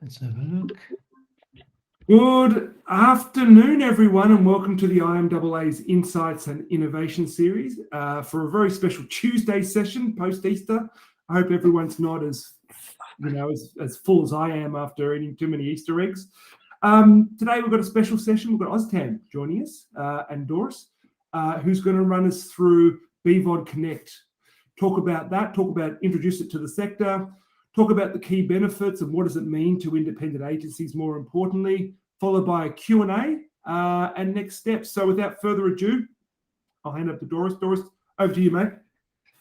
Let's have a look. Good afternoon, everyone, and welcome to the IMAA's Insights and Innovation Series for a very special Tuesday session post-Easter. I hope everyone's not as full as I am after eating too many Easter eggs. Today we've got a special session. We've got OZtam joining us and Doris, who's going to run us through BVOD Connect. Talk about that, introduce it to the sector, talk about the key benefits and what does it mean to independent agencies, more importantly, followed by a Q&A and next steps. So without further ado, I'll hand up to Doris. Doris, over to you, mate.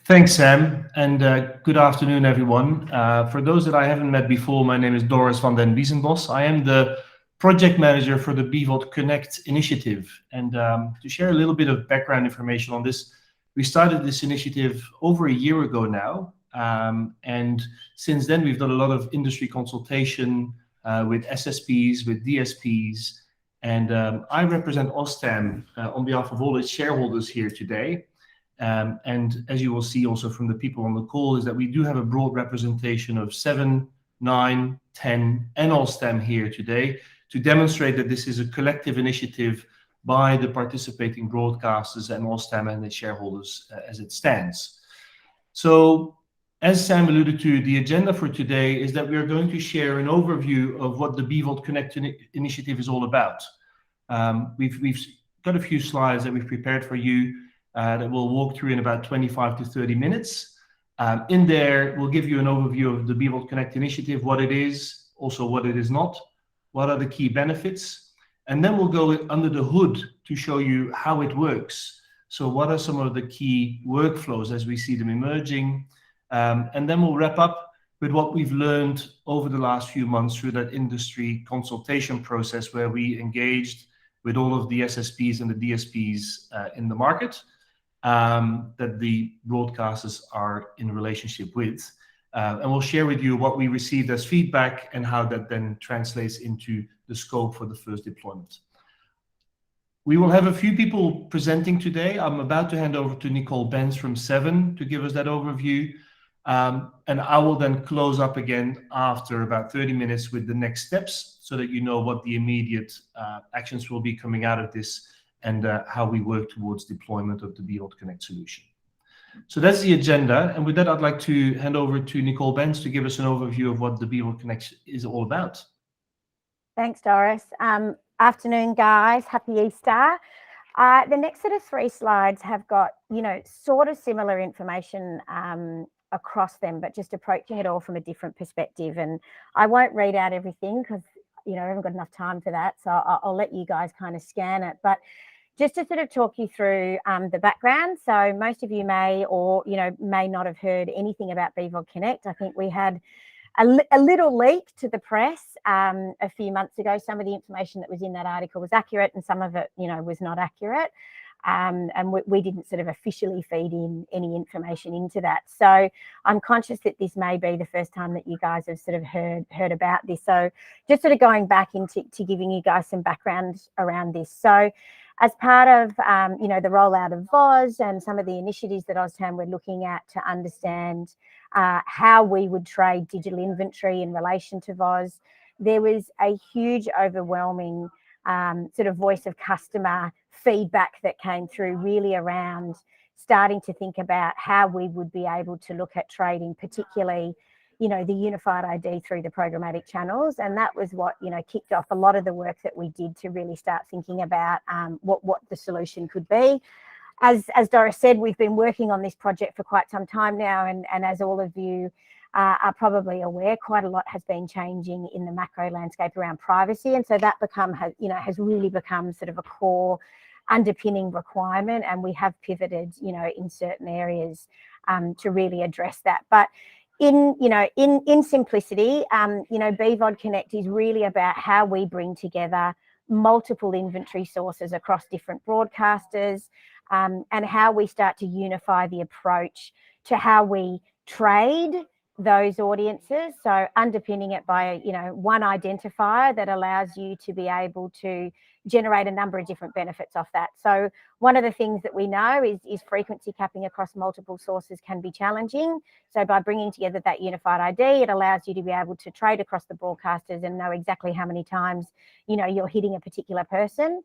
Thanks, Sam, and good afternoon, everyone. For those that I haven't met before, my name is Doris van den Wiesenbos. I am the project manager for the BVOD Connect initiative. And to share a little bit of background information on this, we started this initiative over a year ago now. And since then, we've done a lot of industry consultation with SSPs, with DSPs, and I represent OZtam on behalf of all its shareholders here today. And as you will see also from the people on the call, is that we do have a broad representation of 7, 9, 10, and OZtam here today to demonstrate that this is a collective initiative by the participating broadcasters and OZtam and its shareholders as it stands. So, as Sam alluded to, the agenda for today is that we are going to share an overview of what the BVOD Connect initiative is all about. We've got a few slides that we've prepared for you that we'll walk through in about 25 to 30 minutes. In there, we'll give you an overview of the BVOD Connect initiative, what it is, also what it is not, what are the key benefits, and then we'll go under the hood to show you how it works. So what are some of the key workflows as we see them emerging? And then we'll wrap up with what we've learned over the last few months through that industry consultation process where we engaged with all of the SSPs and the DSPs in the market that the broadcasters are in relationship with. And we'll share with you what we received as feedback and how that then translates into the scope for the first deployment. We will have a few people presenting today. I'm about to hand over to Nicole Benz from 7 to give us that overview. And I will then close up again after about 30 minutes with the next steps so that you know what the immediate actions will be coming out of this and how we work towards deployment of the BVOD Connect solution. So that's the agenda. And with that, I'd like to hand over to Nicole Benz to give us an overview of what the BVOD Connect is all about. Thanks, Doris. Afternoon, guys. Happy Easter. The next set of 3 slides have got, sort of similar information across them, but just approaching it all from a different perspective. And I won't read out everything because, I haven't got enough time for that. So I'll let you guys kind of scan it. But just to sort of talk you through the background. So most of you may or, may not have heard anything about BVOD Connect. I think we had a little leak to the press a few months ago. Some of the information that was in that article was accurate and some of it, was not accurate. And we didn't sort of officially feed in any information into that. So I'm conscious that this may be the first time that you guys have sort of heard about this. So just sort of going back into giving you guys some background around this. So as part of, the rollout of VOZ and some of the initiatives that OZtam were looking at to understand how we would trade digital inventory in relation to VOZ, there was a huge, overwhelming sort of voice of customer feedback that came through really around starting to think about how we would be able to look at trading, particularly, the unified ID through the programmatic channels. And that was what, kicked off a lot of the work that we did to really start thinking about what the solution could be. As Doris said, we've been working on this project for quite some time now. And as all of you are probably aware, quite a lot has been changing in the macro landscape around privacy. And so that has really become sort of a core underpinning requirement. And we have pivoted, in certain areas to really address that. But in simplicity, BVOD Connect is really about how we bring together multiple inventory sources across different broadcasters and how we start to unify the approach to how we trade those audiences. So underpinning it by, one identifier that allows you to be able to generate a number of different benefits off that. So one of the things that we know is frequency capping across multiple sources can be challenging. So by bringing together that unified ID, it allows you to be able to trade across the broadcasters and know exactly how many times, you're hitting a particular person.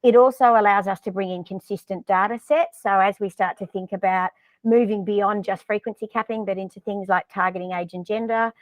It also allows us to bring in consistent data sets. So as we start to think about moving beyond just frequency capping, but into things like targeting age and gender,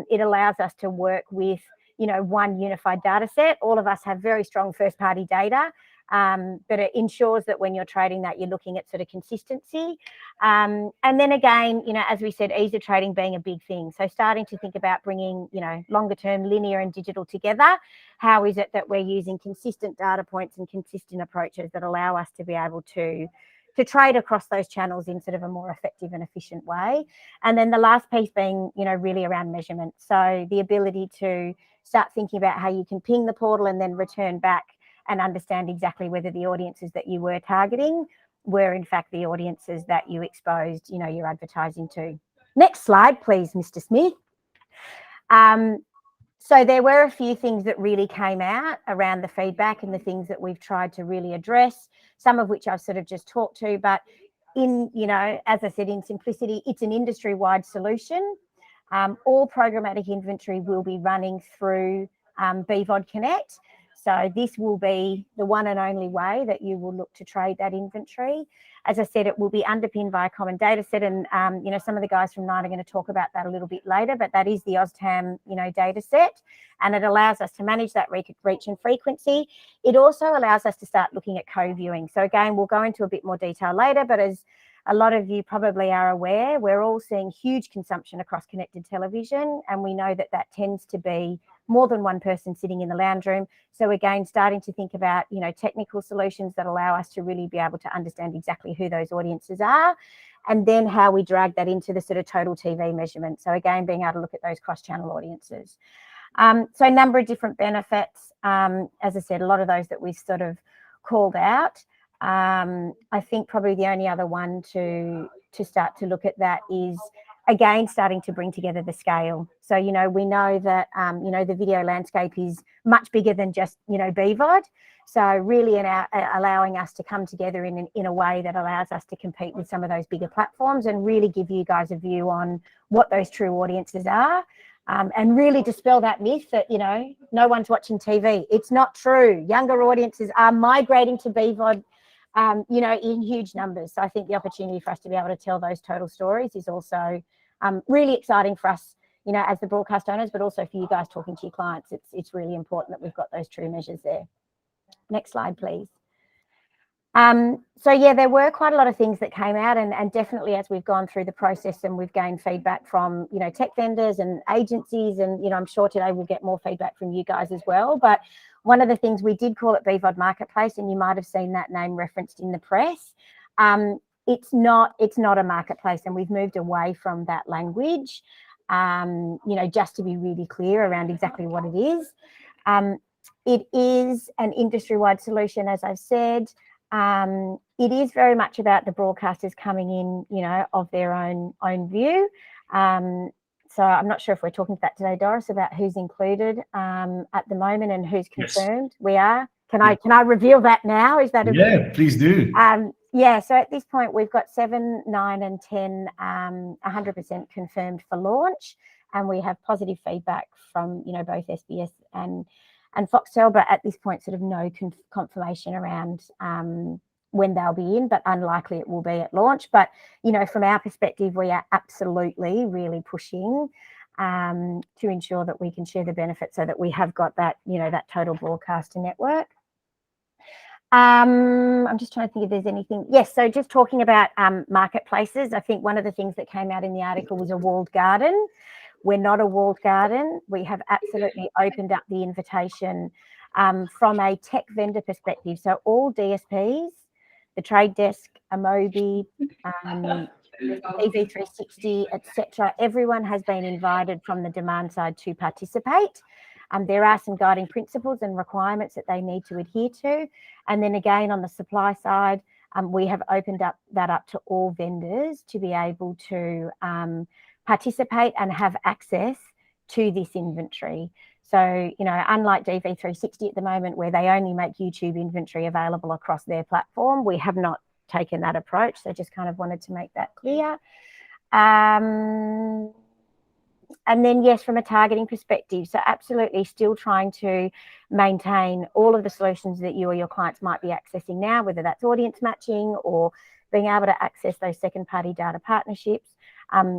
it allows us to work with, one unified data set. All of us have very strong first party data, but it ensures that when you're trading that, you're looking at sort of consistency. And then again, as we said, ease of trading being a big thing. So starting to think about bringing, longer term linear and digital together. How is it that we're using consistent data points and consistent approaches that allow us to be able to trade across those channels in sort of a more effective and efficient way? And then the last piece being, really around measurement. So the ability to start thinking about how you can ping the portal and then return back and understand exactly whether the audiences that you were targeting were in fact the audiences that you exposed, your advertising to. Next slide, please, Mr. Smith. So there were a few things that really came out around the feedback and the things that we've tried to really address, some of which I've sort of just talked to, but in, as I said, in simplicity, it's an industry-wide solution. All programmatic inventory will be running through BVOD Connect. So this will be the one and only way that you will look to trade that inventory. As I said, it will be underpinned by a common data set, and some of the guys from Nine are going to talk about that a little bit later, but that is the OZtam data set, and it allows us to manage that reach and frequency. It also allows us to start looking at co-viewing. So again, we'll go into a bit more detail later, but as a lot of you probably are aware, we're all seeing huge consumption across connected television, and we know that that tends to be more than one person sitting in the lounge room. So again, starting to think about, technical solutions that allow us to really be able to understand exactly who those audiences are, and then how we drag that into the sort of total TV measurement. So again, being able to look at those cross-channel audiences. So a number of different benefits. As I said, a lot of those that we've sort of called out. I think probably the only other one to start to look at that is, again, starting to bring together the scale. So, we know that, the video landscape is much bigger than just, BVOD. So really allowing us to come together in a way that allows us to compete with some of those bigger platforms and really give you guys a view on what those true audiences are. And really dispel that myth that, no one's watching TV. It's not true. Younger audiences are migrating to BVOD, in huge numbers. So I think the opportunity for us to be able to tell those total stories is also really exciting for us, as the broadcast owners, but also for you guys talking to your clients. It's really important that we've got those true measures there. Next slide, please. So yeah, there were quite a lot of things that came out, and definitely as we've gone through the process and we've gained feedback from, tech vendors and agencies, and, I'm sure today we'll get more feedback from you guys as well. But one of the things we did call it BVOD Marketplace, and you might have seen that name referenced in the press. It's not a marketplace, and we've moved away from that language, just to be really clear around exactly what it is. It is an industry-wide solution, as I've said. It is very much about the broadcasters coming in, of their own view. So I'm not sure if we're talking to that today, Doris, about who's included at the moment and who's confirmed. Yes. We are. Can I reveal that now? Is that please do. Yeah, so at this point we've got 7, 9 and 10 100% confirmed for launch, and we have positive feedback from both SBS and Foxtel, but at this point sort of no confirmation around when they'll be in, but unlikely it will be at launch. But from our perspective, we are absolutely really pushing to ensure that we can share the benefits so that we have got that that total broadcaster network. I'm just trying to think if there's anything. Yes, so just talking about marketplaces, I think one of the things that came out in the article was a walled garden. We're not a walled garden. We have absolutely opened up the invitation from a tech vendor perspective. So all DSPs, the Trade Desk, Amobi, TV360, etc., everyone has been invited from the demand side to participate. There are some guiding principles and requirements that they need to adhere to. And then again, on the supply side, we have opened up to all vendors to be able to participate and have access to this inventory. So, you know, unlike DV360 at the moment, where they only make YouTube inventory available across their platform, we have not taken that approach. So just kind of wanted to make that clear. And then, yes, from a targeting perspective, so absolutely still trying to maintain all of the solutions that you or your clients might be accessing now, whether that's audience matching or being able to access those second-party data partnerships.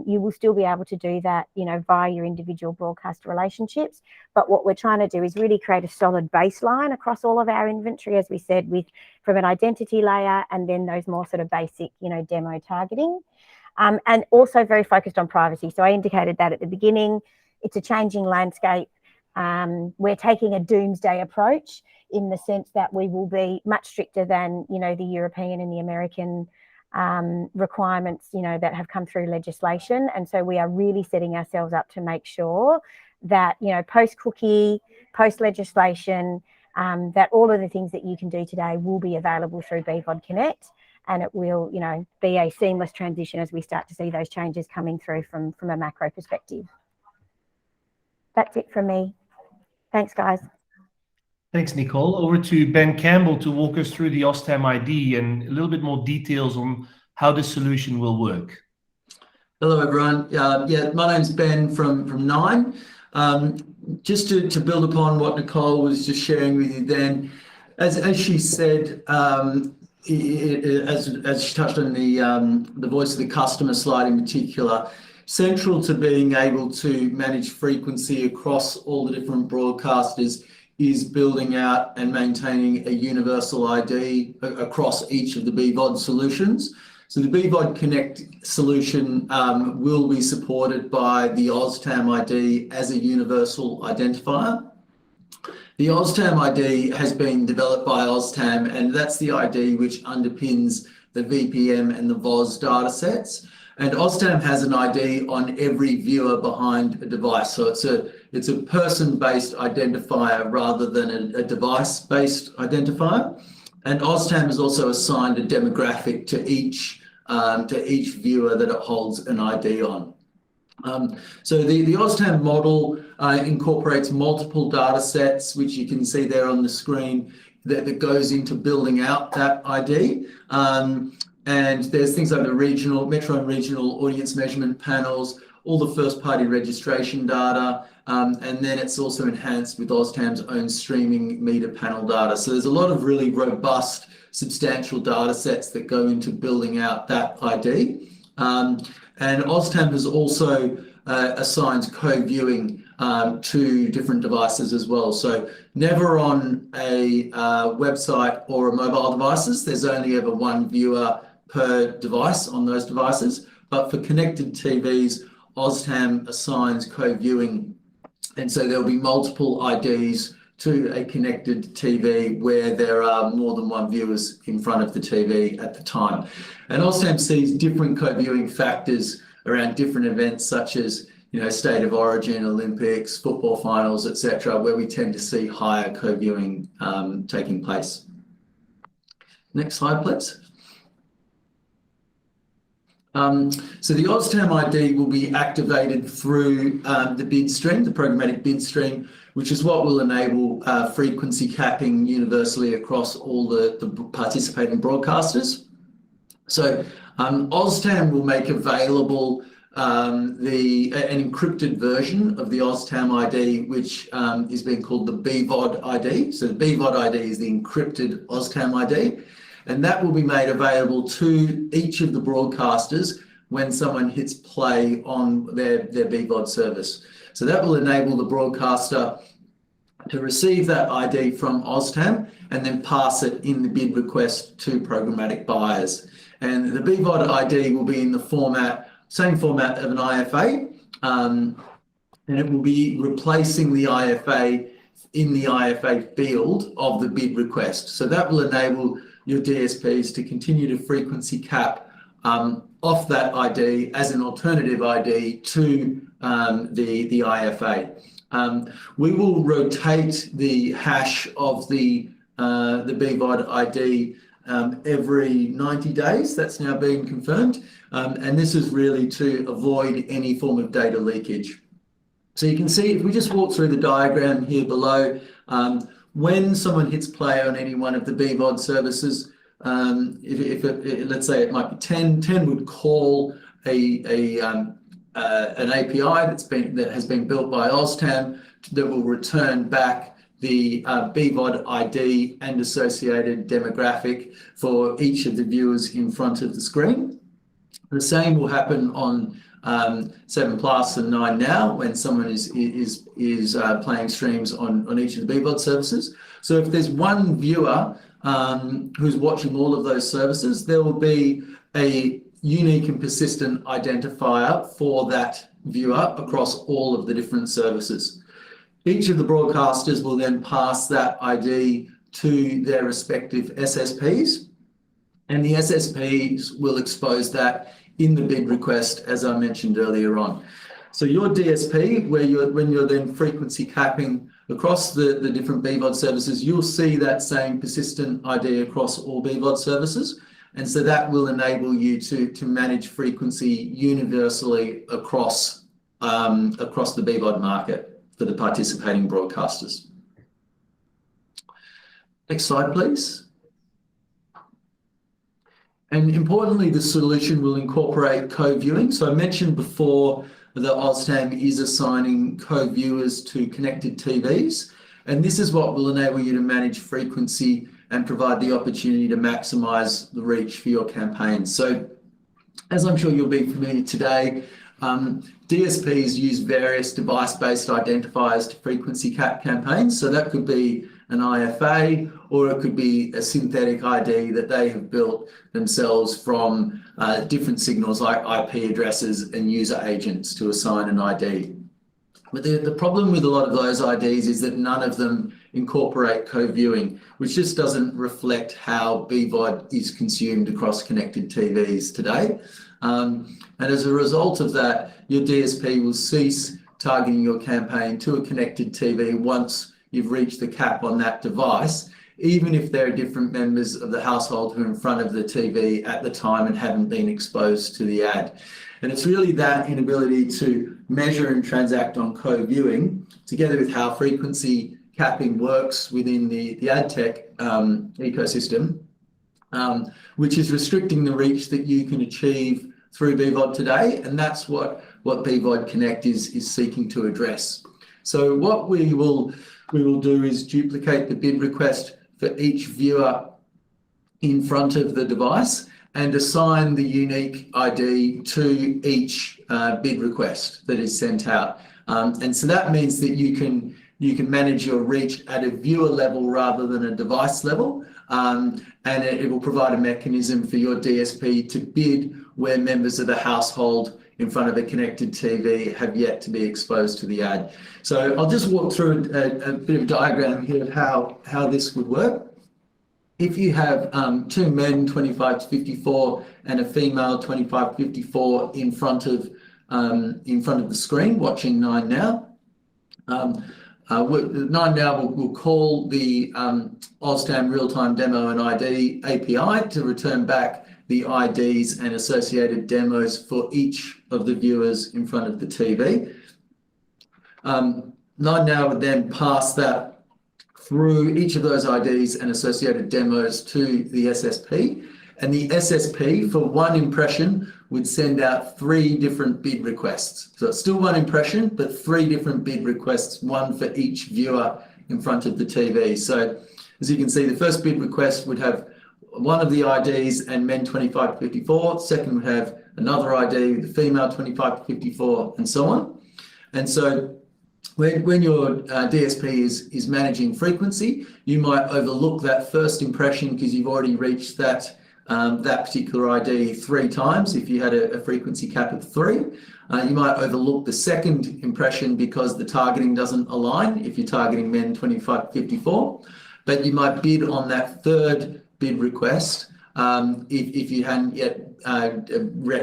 You will still be able to do that, you know, via your individual broadcast relationships. But what we're trying to do is really create a solid baseline across all of our inventory, as we said, from an identity layer and then those more sort of basic, you know, demo targeting. And also very focused on privacy. So I indicated that at the beginning. It's a changing landscape. We're taking a doomsday approach in the sense that we will be much stricter than, you know, the European and the American requirements, you know, that have come through legislation. And so we are really setting ourselves up to make sure that, you know, post-cookie, post-legislation, that all of the things that you can do today will be available through BVOD Connect. And it will, you know, be a seamless transition as we start to see those changes coming through from a macro perspective. That's it from me. Thanks, guys. Thanks, Nicole. Over to Ben Campbell to walk us through the OZtam ID and a little bit more details on how this solution will work. Hello, everyone. Yeah, my name's Ben from Nine. Just to build upon what Nicole was just sharing with you then, as she said, as she touched on the voice of the customer slide in particular, central to being able to manage frequency across all the different broadcasters is building out and maintaining a universal ID across each of the BVOD solutions. So the BVOD Connect solution will be supported by the OZtam ID as a universal identifier. The OZtam ID has been developed by OZtam, and that's the ID which underpins the VPM and the VOZ data sets. And OZtam has an ID on every viewer behind a device. So it's a person-based identifier rather than a device-based identifier. And OZtam has also assigned a demographic to each viewer that it holds an ID on. So the OZtam model incorporates multiple data sets, which you can see there on the screen, that goes into building out that ID. And there's things like the metro and regional audience measurement panels, all the first-party registration data, and then it's also enhanced with OZtam's own streaming meter panel data. So there's a lot of really robust, substantial data sets that go into building out that ID. And OZtam has also assigned co-viewing to different devices as well. So never on a website or a mobile devices, there's only ever one viewer per device on those devices. But for connected TVs, OZtam assigns co-viewing. And so there'll be multiple IDs to a connected TV where there are more than one viewers in front of the TV at the time. And OZtam sees different co-viewing factors around different events such as, you know, State of Origin, Olympics, football finals, etc., where we tend to see higher co-viewing taking place. Next slide, please. So the OZtam ID will be activated through the bid stream, the programmatic bid stream, which is what will enable frequency capping universally across all the participating broadcasters. So OZtam will make available an encrypted version of the OZtam ID, which is being called the BVOD ID. So the BVOD ID is the encrypted OZtam ID. And that will be made available to each of the broadcasters when someone hits play on their BVOD service. So that will enable the broadcaster to receive that ID from OZtam and then pass it in the bid request to programmatic buyers. And the BVOD ID will be in the same format of an IFA, and it will be replacing the IFA in the IFA field of the bid request. So that will enable your DSPs to continue to frequency cap off that ID as an alternative ID to the IFA. We will rotate the hash of the BVOD ID every 90 days. That's now been confirmed. And this is really to avoid any form of data leakage. So you can see, if we just walk through the diagram here below, when someone hits play on any one of the BVOD services, let's say it might be 10 would call an API that has been built by OZtam that will return back the BVOD ID and associated demographic for each of the viewers in front of the screen. The same will happen on 7 Plus and 9 Now when someone is playing streams on each of the BVOD services. So if there's one viewer who's watching all of those services, there will be a unique and persistent identifier for that viewer across all of the different services. Each of the broadcasters will then pass that ID to their respective SSPs, and the SSPs will expose that in the bid request, as I mentioned earlier on. So your DSP, when you're then frequency capping across the different BVOD services, you'll see that same persistent ID across all BVOD services. And so that will enable you to manage frequency universally across the BVOD market for the participating broadcasters. Next slide, please. And importantly, the solution will incorporate co-viewing. So I mentioned before that OZtam is assigning co-viewers to connected TVs. And this is what will enable you to manage frequency and provide the opportunity to maximize the reach for your campaigns. So as I'm sure you'll be familiar today, DSPs use various device-based identifiers to frequency cap campaigns. So that could be an IFA, or it could be a synthetic ID that they have built themselves from different signals like IP addresses and user agents to assign an ID. But the problem with a lot of those IDs is that none of them incorporate co-viewing, which just doesn't reflect how BVOD is consumed across connected TVs today. And as a result of that, your DSP will cease targeting your campaign to a connected TV once you've reached the cap on that device, even if there are different members of the household who are in front of the TV at the time and haven't been exposed to the ad. And it's really that inability to measure and transact on co-viewing, together with how frequency capping works within the ad tech ecosystem, which is restricting the reach that you can achieve through BVOD today. And that's what BVOD Connect is seeking to address. So what we will do is duplicate the bid request for each viewer in front of the device and assign the unique ID to each bid request that is sent out. And so that means that you can manage your reach at a viewer level rather than a device level. And it will provide a mechanism for your DSP to bid where members of the household in front of a connected TV have yet to be exposed to the ad. So I'll just walk through a bit of a diagram here of how this would work. If you have two men, 25 to 54, and a female, 25 to 54, in front of the screen watching 9 Now, 9 Now will call the OZtam real-time demo and ID API to return back the IDs and associated demos for each of the viewers in front of the TV. 9 Now would then pass that through each of those IDs and associated demos to the SSP. And the SSP, for one impression, would send out 3 different bid requests. So it's still one impression, but 3 different bid requests, one for each viewer in front of the TV. So as you can see, the first bid request would have one of the IDs and men 25 to 54. Second would have another ID, the female 25 to 54, and so on. And so when your DSP is managing frequency, you might overlook that first impression because you've already reached that particular ID 3 times if you had a frequency cap of 3. You might overlook the second impression because the targeting doesn't align if you're targeting men 25 to 54. But you might bid on that third bid request if you hadn't yet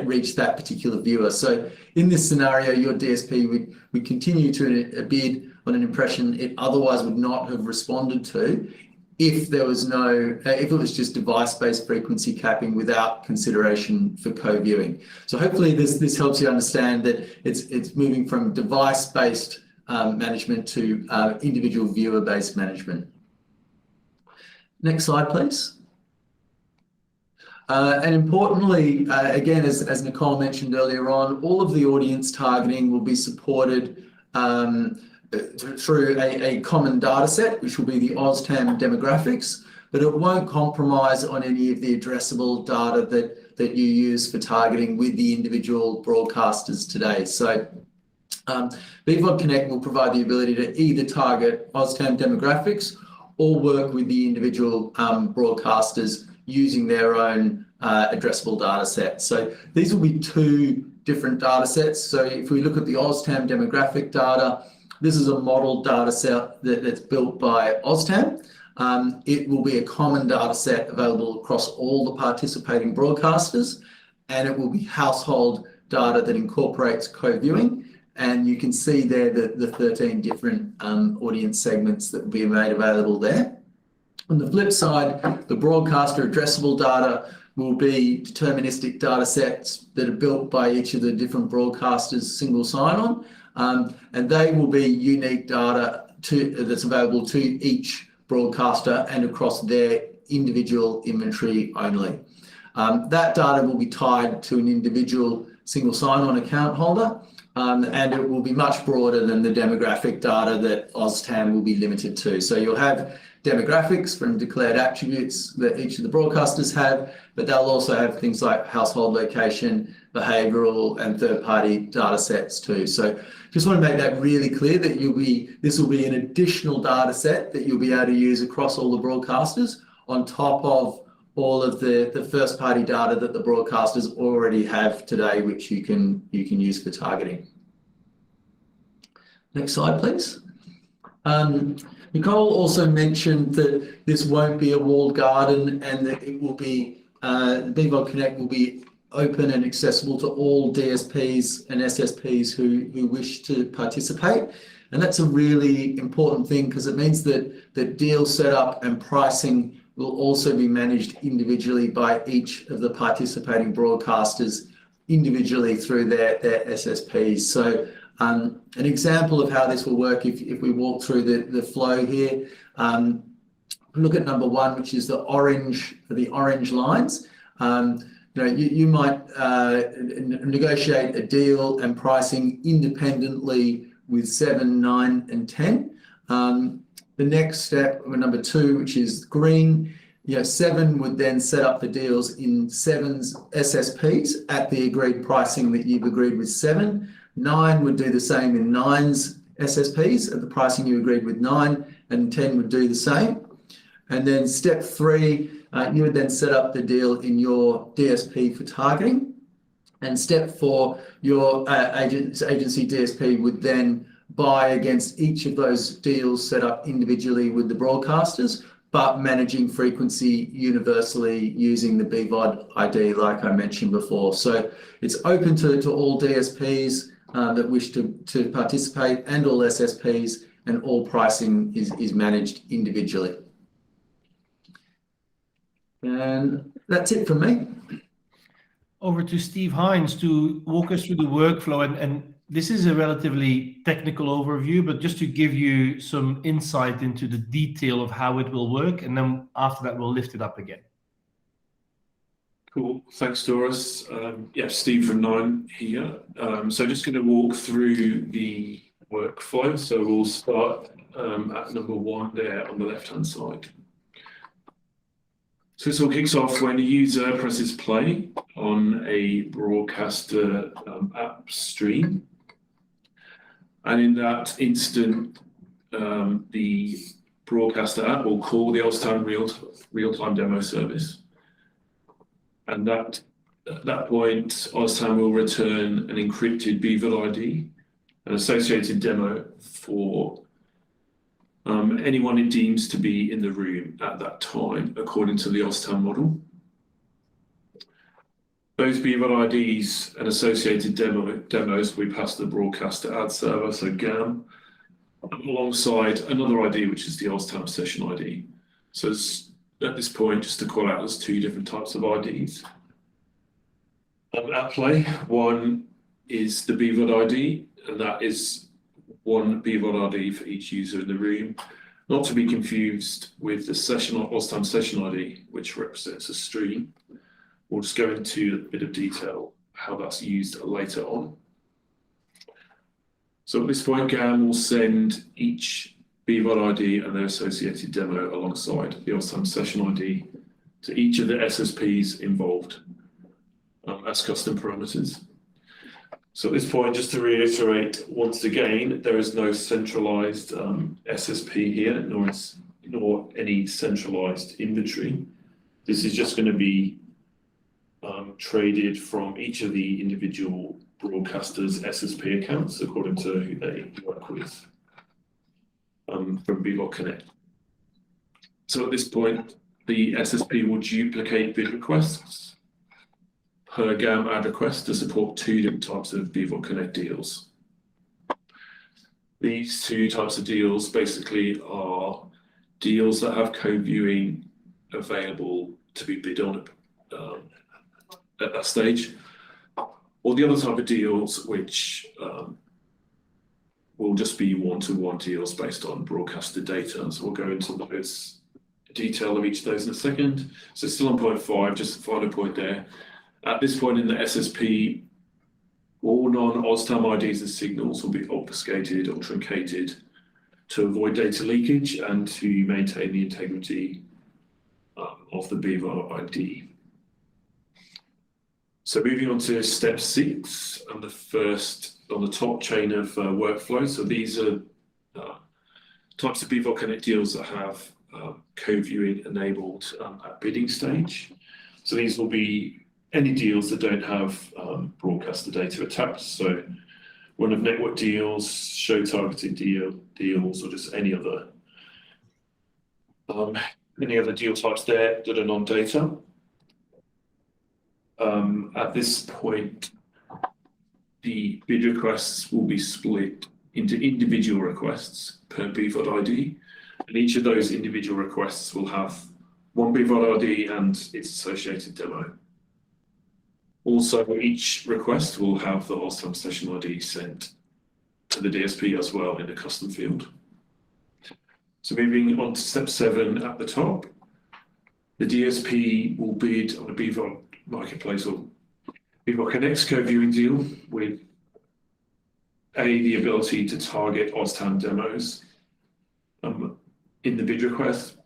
reached that particular viewer. So in this scenario, your DSP would continue to bid on an impression it otherwise would not have responded to if there was if it was just device-based frequency capping without consideration for co-viewing. So hopefully this helps you understand that it's moving from device-based management to individual viewer-based management. Next slide, please. And importantly, again, as Nicole mentioned earlier on, all of the audience targeting will be supported through a common data set, which will be the OZtam demographics, but it won't compromise on any of the addressable data that you use for targeting with the individual broadcasters today. So BVOD Connect will provide the ability to either target OZtam demographics or work with the individual broadcasters using their own addressable data set. So these will be two different data sets. So if we look at the OZtam demographic data, this is a model data set that's built by OZtam. It will be a common data set available across all the participating broadcasters, and it will be household data that incorporates co-viewing. And you can see there the 13 different audience segments that will be made available there. On the flip side, the broadcaster addressable data will be deterministic data sets that are built by each of the different broadcasters single sign-on, and they will be unique data that's available to each broadcaster and across their individual inventory only. That data will be tied to an individual single sign-on account holder, and it will be much broader than the demographic data that OZtam will be limited to. So you'll have demographics from declared attributes that each of the broadcasters have, but they'll also have things like household location, behavioural and third-party data sets too. So just want to make that really clear that this will be an additional data set that you'll be able to use across all the broadcasters on top of all of the first-party data that the broadcasters already have today, which you can use for targeting. Next slide, please. Nicole also mentioned that this won't be a walled garden and that it will be, BVOD Connect will be open and accessible to all DSPs and SSPs who wish to participate. And that's a really important thing because it means that deal setup and pricing will also be managed individually by each of the participating broadcasters individually through their SSPs. So an example of how this will work, if we walk through the flow here, look at number one, which is the orange lines. You might negotiate a deal and pricing independently with 7, 9, and 10. The next step, number two, which is green, 7 would then set up the deals in 7's SSPs at the agreed pricing that you've agreed with 7. 9 would do the same in 9's SSPs at the pricing you agreed with 9, and 10 would do the same. And then step 3, you would then set up the deal in your DSP for targeting. And step 4, your agency DSP would then buy against each of those deals set up individually with the broadcasters, but managing frequency universally using the BVOD ID, like I mentioned before. So it's open to all DSPs that wish to participate and all SSPs, and all pricing is managed individually. And that's it from me. Over to Steve Hines to walk us through the workflow. And this is a relatively technical overview, but just to give you some insight into the detail of how it will work. And then after that, we'll lift it up again. Cool. Thanks, Doris. Steve from Nine here. So just going to walk through the workflow. So we'll start at number 1 there on the left-hand side. So this all kicks off when a user presses play on a broadcaster app stream. And in that instant, the broadcaster app will call the OZtam real-time demo service. And at that point, OZtam will return an encrypted BVOD ID, an associated demo for anyone it deems to be in the room at that time, according to the OZtam model. Those BVOD IDs and associated demos will be passed to the broadcaster ad server, so GAM, alongside another ID, which is the OZtam session ID. So at this point, just to call out, there's two different types of IDs at play. One is the BVOD ID, and that is one BVOD ID for each user in the room, not to be confused with the OZtam session ID, which represents a stream. We'll just go into a bit of detail how that's used later on. So at this point, GAM will send each BVOD ID and their associated demo alongside the OZtam session ID to each of the SSPs involved as custom parameters. So at this point, just to reiterate once again, there is no centralized SSP here, nor any centralized inventory. This is just going to be traded from each of the individual broadcasters' SSP accounts according to who they work with from BVOD Connect. So at this point, the SSP will duplicate bid requests per GAM add request to support two different types of BVOD Connect deals. These two types of deals basically are deals that have co-viewing available to be bid on at that stage, or the other type of deals which will just be one-to-one deals based on broadcaster data. So we'll go into the detail of each of those in a second. So still on point 5, just the final point there. At this point in the SSP, all non-OZtam IDs and signals will be obfuscated or truncated to avoid data leakage and to maintain the integrity of the BVOD ID. So moving on to step 6 and the first on the top chain of workflow. So these are types of BVOD Connect deals that have co-viewing enabled at bidding stage. So these will be any deals that don't have broadcaster data attached. So one of network deals, show targeted deals, or just any other deal types there that are non-data. At this point, the bid requests will be split into individual requests per BVOD ID, and each of those individual requests will have one BVOD ID and its associated demo. Also, each request will have the OZtam session ID sent to the DSP as well in a custom field. So moving on to step 7 at the top, the DSP will bid on a BVOD Marketplace or BVOD Connects co-viewing deal with the ability to target OZtam demos in the bid request,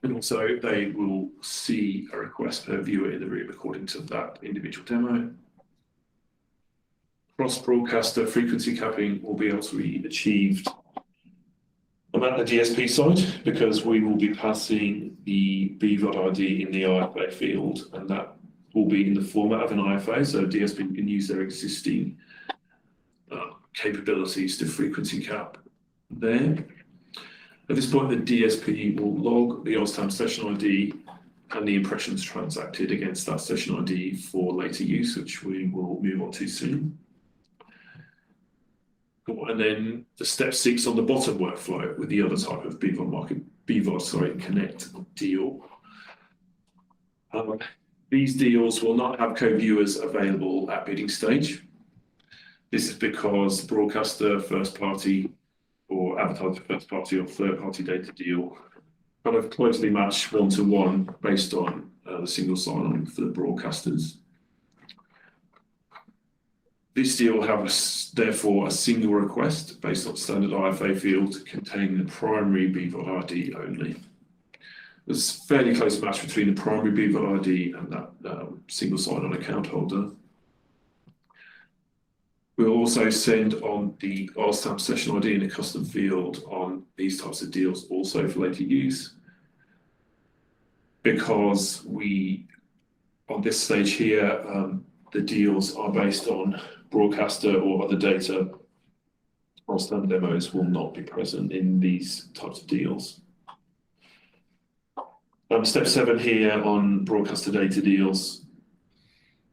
and also they will see a request per viewer in the room according to that individual demo. Cross-broadcaster frequency capping will be able to be achieved at the DSP side because we will be passing the BVOD ID in the IFA field, and that will be in the format of an IFA, so DSP can use their existing capabilities to frequency cap there. At this point, the DSP will log the OZtam session ID and the impressions transacted against that session ID for later use, which we will move on to soon. And then the step 6 on the bottom workflow with the other type of BVOD Connect deal. These deals will not have co-viewers available at bidding stage. This is because broadcaster first party or advertiser first party or third party data deal kind of closely match one-to-one based on the single sign-on for the broadcasters. This deal will have therefore a single request based on standard IFA field containing the primary BVOD ID only. There's a fairly close match between the primary BVOD ID and that single sign-on account holder. We'll also send on the OZtam session ID in a custom field on these types of deals also for later use, because on this stage here, the deals are based on broadcaster or other data. OZtam demos will not be present in these types of deals. Step 7 here on broadcaster data deals.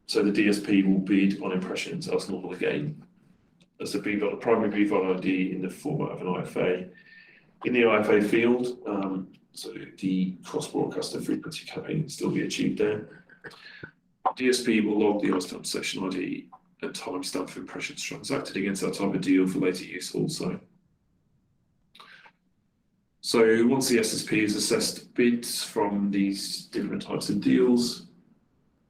So the DSP will bid on impressions as normal again, as the primary BVOD ID in the format of an IFA. In the IFA field, So the cross-broadcaster frequency capping can still be achieved there. DSP will log the OZtam session ID and timestamp for impressions transacted against that type of deal for later use also. So once the SSP has assessed bids from these different types of deals,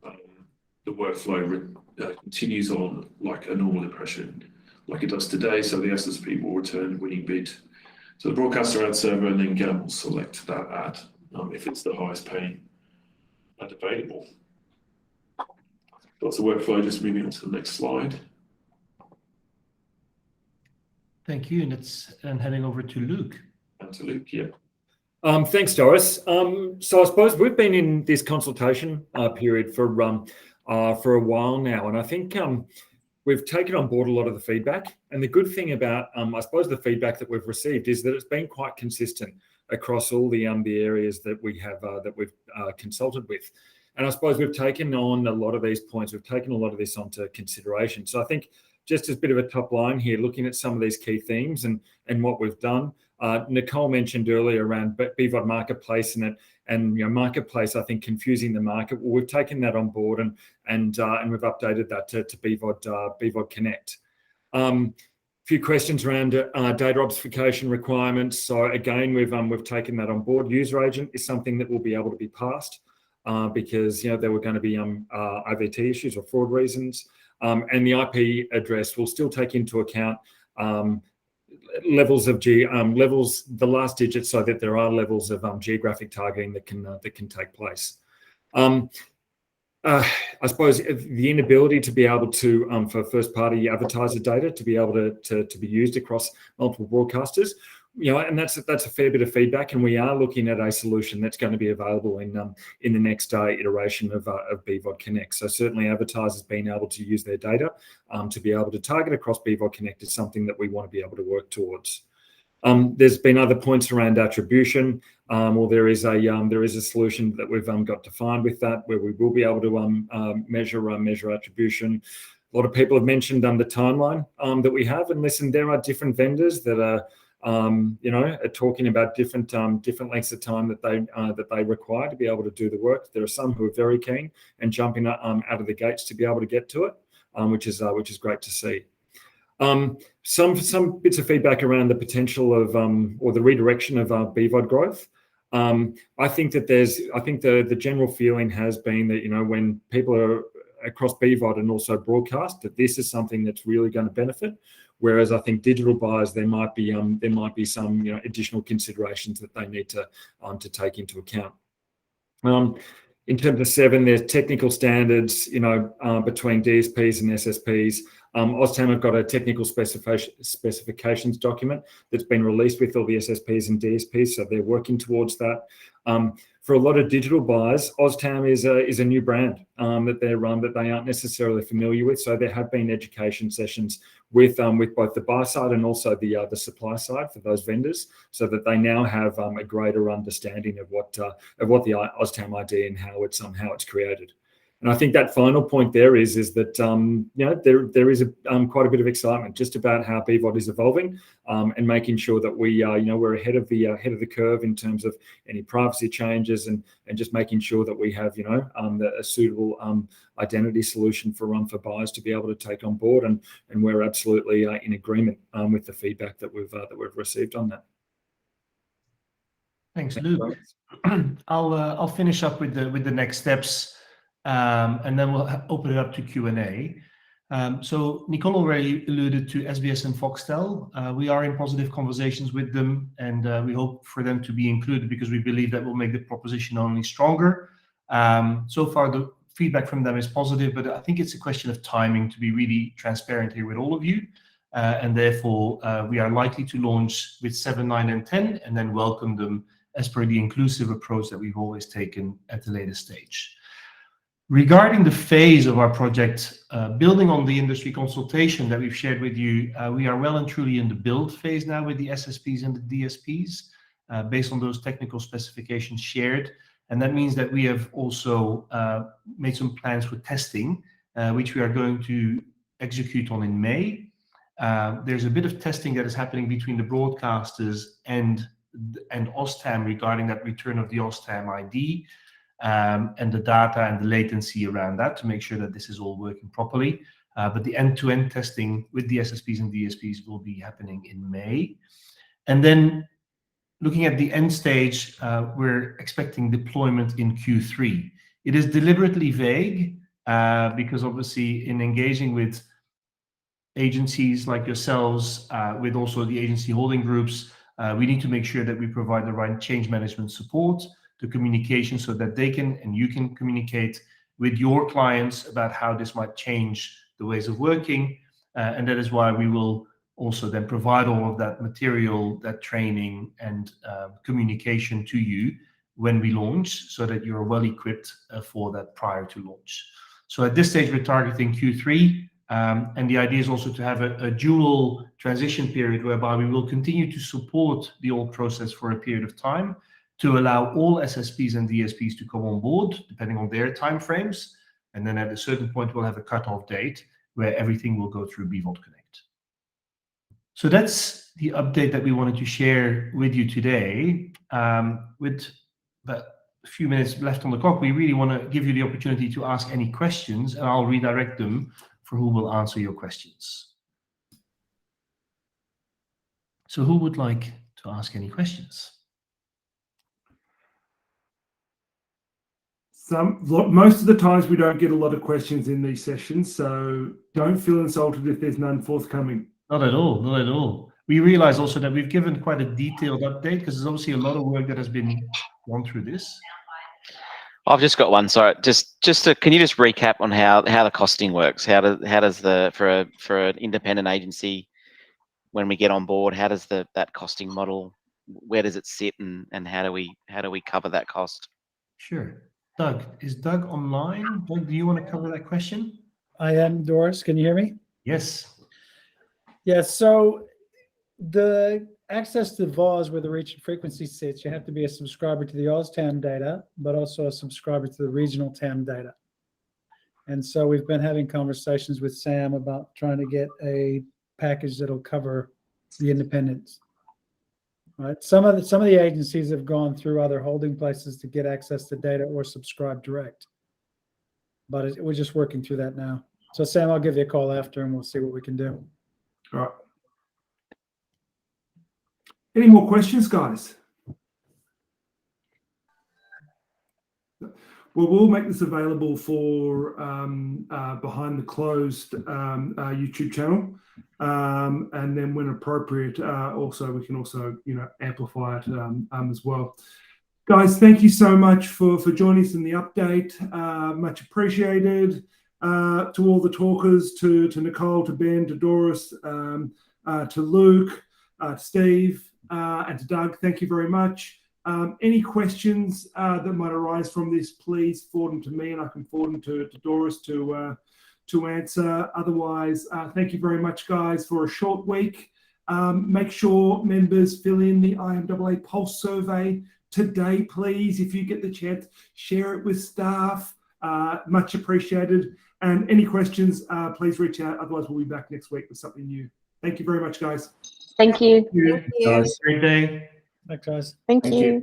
the workflow continues on like a normal impression, like it does today. So the SSP will return the winning bid to the broadcaster ad server, and then GAM will select that ad if it's the highest paying ad available. That's the workflow. Just moving on to the next slide. Thank you, and heading over to Luke. And to Luke, yeah. Thanks, Doris. So I suppose we've been in this consultation period for a while now, and I think we've taken on board a lot of the feedback. And the good thing about, I suppose, the feedback that we've received is that it's been quite consistent across all the areas that we have that we've consulted with. And I suppose we've taken on a lot of these points. We've taken a lot of this onto consideration. So I think just as a bit of a top line here, looking at some of these key themes and what we've done. Nicole mentioned earlier around BVOD Marketplace and Marketplace, I think, confusing the market. Well, we've taken that on board and we've updated that to BVOD Connect. Few questions around data obfuscation requirements. So again, we've taken that on board. User agent is something that will be able to be passed because there were going to be IVT issues or fraud reasons, and the IP address will still take into account levels of the last digits, so that there are levels of geographic targeting that can take place. I suppose the inability to be able to for first-party advertiser data to be able to be used across multiple broadcasters, and that's a fair bit of feedback, and we are looking at a solution that's going to be available in the next iteration of BVOD Connect. So certainly advertisers being able to use their data to be able to target across BVOD Connect is something that we want to be able to work towards. There's been other points around attribution, or there is a solution that we've got defined with that, where we will be able to measure attribution. A lot of people have mentioned the timeline that we have, and listen, there are different vendors that are talking about different lengths of time that they require to be able to do the work. There are some who are very keen and jumping out of the gates to be able to get to it, which is great to see. Some bits of feedback around the potential of or the redirection of BVOD growth. I think the general feeling has been that when people are across BVOD and also broadcast, that this is something that's really going to benefit. Whereas I think digital buyers, there might be some additional considerations that they need to take into account. In terms of 7, there's technical standards between DSPs and SSPs. OZtam have got a technical specifications document that's been released with all the SSPs and DSPs, so they're working towards that. For a lot of digital buyers, OZtam is a new brand that they aren't necessarily familiar with. So there have been education sessions with both the buy side and also the supply side for those vendors, so that they now have a greater understanding of what the OZtam ID and how it's created. And I think that final point there is that there is quite a bit of excitement just about how BVOD is evolving, and making sure that we're ahead of the curve in terms of any privacy changes, and just making sure that we have a suitable identity solution for buyers to be able to take on board, and we're absolutely in agreement with the feedback that we've received on that. Thanks, Luke. I'll finish up with the next steps. And then we'll open it up to Q&A. So Nicole already alluded to SBS and Foxtel. We are in positive conversations with them, and we hope for them to be included because we believe that will make the proposition only stronger. So far, the feedback from them is positive, but I think it's a question of timing, to be really transparent here with all of you. And therefore, we are likely to launch with 7, 9, and 10, and then welcome them as per the inclusive approach that we've always taken at the later stage. Regarding the phase of our project, building on the industry consultation that we've shared with you, we are well and truly in the build phase now with the SSPs and the DSPs, based on those technical specifications shared. And that means that we have also made some plans for testing, which we are going to execute on in May. There's a bit of testing that is happening between the broadcasters and and OZtam regarding that return of the OZtam ID, and the data and the latency around that to make sure that this is all working properly. But the end-to-end testing with the SSPs and DSPs will be happening in May. And then looking at the end stage, we're expecting deployment in Q3. It is deliberately vague because obviously in engaging with agencies like yourselves, with also the agency holding groups, we need to make sure that we provide the right change management support, the communication, so that they can and you can communicate with your clients about how this might change the ways of working. And that is why we will also then provide all of that material, that training and communication to you when we launch, so that you're well equipped for that prior to launch. So at this stage, we're targeting Q3. And the idea is also to have a dual transition period whereby we will continue to support the old process for a period of time to allow all SSPs and DSPs to come on board, depending on their timeframes. And then at a certain point, we'll have a cutoff date where everything will go through BVOD Connect. So that's the update that we wanted to share with you today. With about a few minutes left on the clock, we really want to give you the opportunity to ask any questions, and I'll redirect them for who will answer your questions. So who would like to ask any questions? Most of the times we don't get a lot of questions in these sessions, so don't feel insulted if there's none forthcoming. Not at all, not at all. We realize also that we've given quite a detailed update because there's obviously a lot of work that has been gone through this. I've just got one. Sorry, can you just recap on how the costing works? How does for an independent agency, when we get on board, how does that costing model, where does it sit, and how do we cover that cost? Sure. Doug, is Doug online? Doug, do you want to cover that question? I am, Doris. Can you hear me? Yes. Yeah, so the access to VOZ where the reach and frequency sits, you have to be a subscriber to the OZtam data, but also a subscriber to the regional TAM data. And so we've been having conversations with Sam about trying to get a package that'll cover the independents. Right. Some of the agencies have gone through other holding places to get access to data or subscribe direct, but we're just working through that now. So Sam, I'll give you a call after and we'll see what we can do. All right. Any more questions, guys? Well, we'll make this available for behind the closed YouTube channel, and then when appropriate, we can also amplify it as well. Guys, thank you so much for joining us in the update. Much appreciated. To all the talkers, to Nicole, to Ben, to Doris, to Luke, to Steve, and to Doug, thank you very much. Any questions that might arise from this, please forward them to me and I can forward them to Doris to answer. Otherwise, thank you very much, guys, for a short week. Make sure members fill in the IMAA Pulse survey today, please. If you get the chance, share it with staff. Much appreciated. And any questions, please reach out. Otherwise, we'll be back next week with something new. Thank you very much, guys. Thank you. Thank you. Great day. Thanks, guys. Thank you.